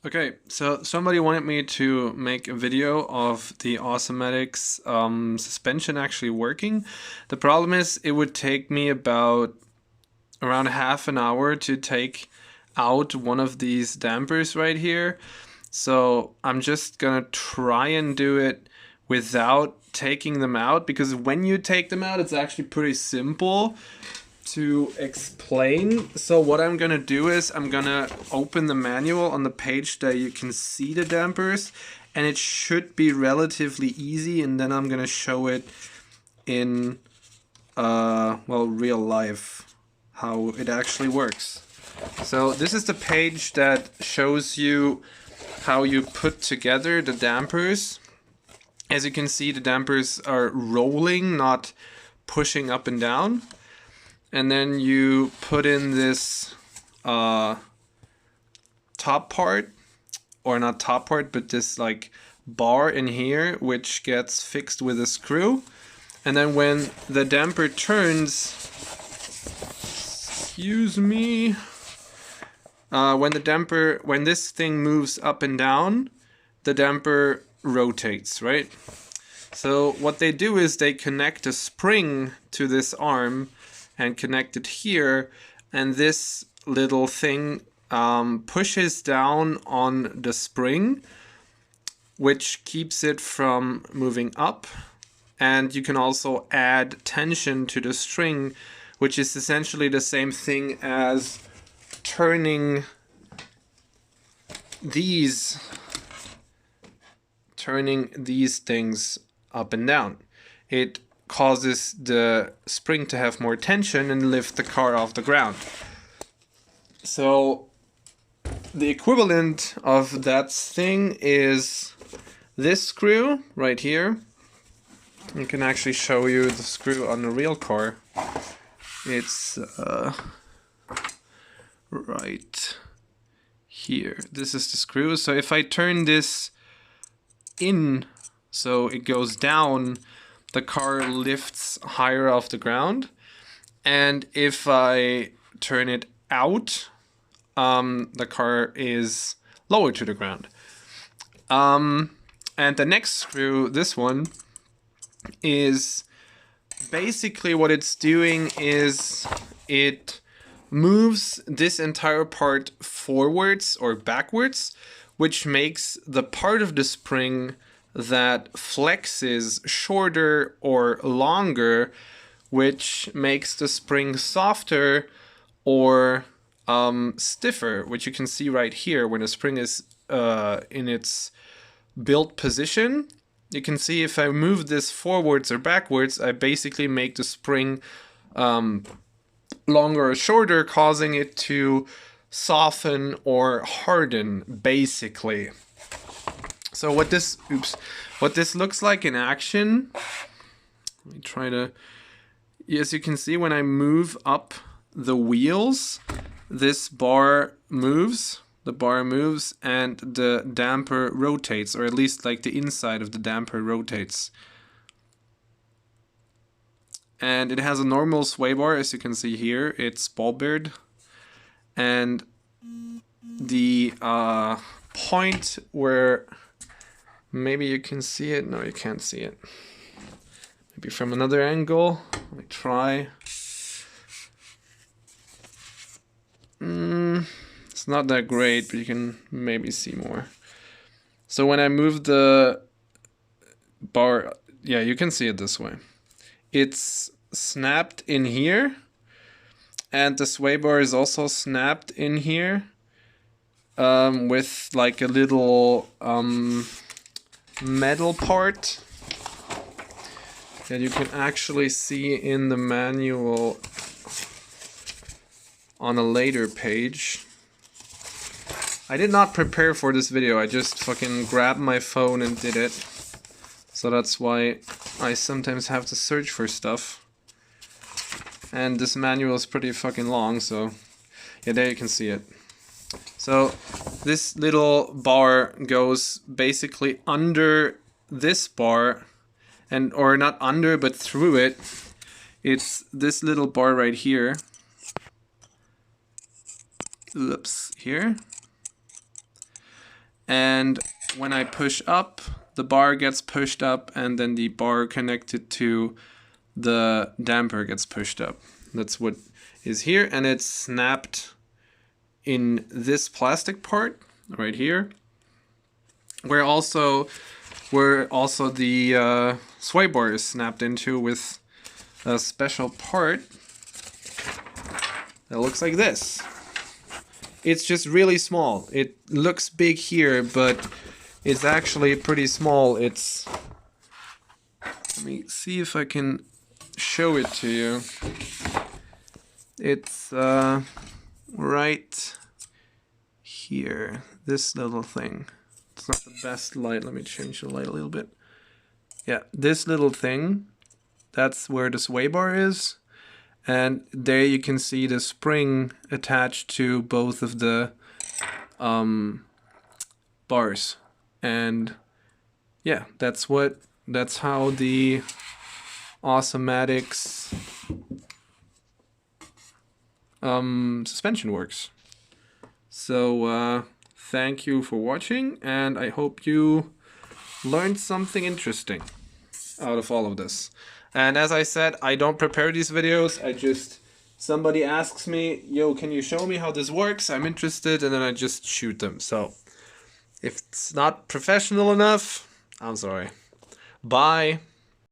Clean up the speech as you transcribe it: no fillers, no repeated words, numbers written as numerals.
Okay, so somebody wanted me to make a video of the Awesomatix suspension actually working. The problem is it would take me about around half an hour to take out one of these dampers right here. So I'm just gonna try and do it without taking them out, because when you take them out, it's actually pretty simple to explain. So what I'm gonna do is I'm gonna open the manual on the page that you can see the dampers, and it should be relatively easy, and then I'm gonna show it in well, real life how it actually works. So this is the page that shows you how you put together the dampers. As you can see, the dampers are rolling, not pushing up and down. And then you put in this top part, or not top part, but this like bar in here, which gets fixed with a screw. And then when the damper turns, excuse me, when this thing moves up and down, the damper rotates, right? So what they do is they connect a spring to this arm and connect it here, and this little thing pushes down on the spring, which keeps it from moving up. And you can also add tension to the string, which is essentially the same thing as turning these things up and down. It causes the spring to have more tension and lift the car off the ground. So the equivalent of that thing is this screw right here. I can actually show you the screw on the real car. It's right here. This is the screw. So if I turn this in so it goes down, the car lifts higher off the ground. And if I turn it out, the car is lower to the ground. And the next screw, this one, is basically what it's doing is it moves this entire part forwards or backwards, which makes the part of the spring that flexes shorter or longer, which makes the spring softer or stiffer, which you can see right here when the spring is in its built position. You can see if I move this forwards or backwards, I basically make the spring longer or shorter, causing it to soften or harden, basically. So what this looks like in action, let me try to, as you can see, when I move up the wheels, this bar moves, and the damper rotates, or at least like the inside of the damper rotates. And it has a normal sway bar, as you can see here. It's ball beared, and the point where maybe you can see it, no, you can't see it. Maybe from another angle. Let me try. It's not that great, but you can maybe see more. So when I move the bar, yeah, you can see it this way. It's snapped in here, and the sway bar is also snapped in here with like a little metal part that you can actually see in the manual on a later page. I did not prepare for this video, I just fucking grabbed my phone and did it. So that's why I sometimes have to search for stuff. And this manual is pretty fucking long, so yeah, there you can see it. So this little bar goes basically under this bar, and or not under, but through it. It's this little bar right here. Oops, here. And when I push up, the bar gets pushed up, and then the bar connected to the damper gets pushed up. That's what is here, and it's snapped in this plastic part right here, where also the sway bar is snapped into with a special part that looks like this. It's just really small. It looks big here, but it's actually pretty small. It's, let me see if I can show it to you. It's right here, this little thing. It's not the best light. Let me change the light a little bit. Yeah, this little thing, that's where the sway bar is. And there you can see the spring attached to both of the bars. And yeah, that's how the Awesomatix suspension works. So thank you for watching, and I hope you learned something interesting out of all of this. And as I said, I don't prepare these videos. Somebody asks me, yo, can you show me how this works? I'm interested, and then I just shoot them. So if it's not professional enough, I'm sorry. Bye.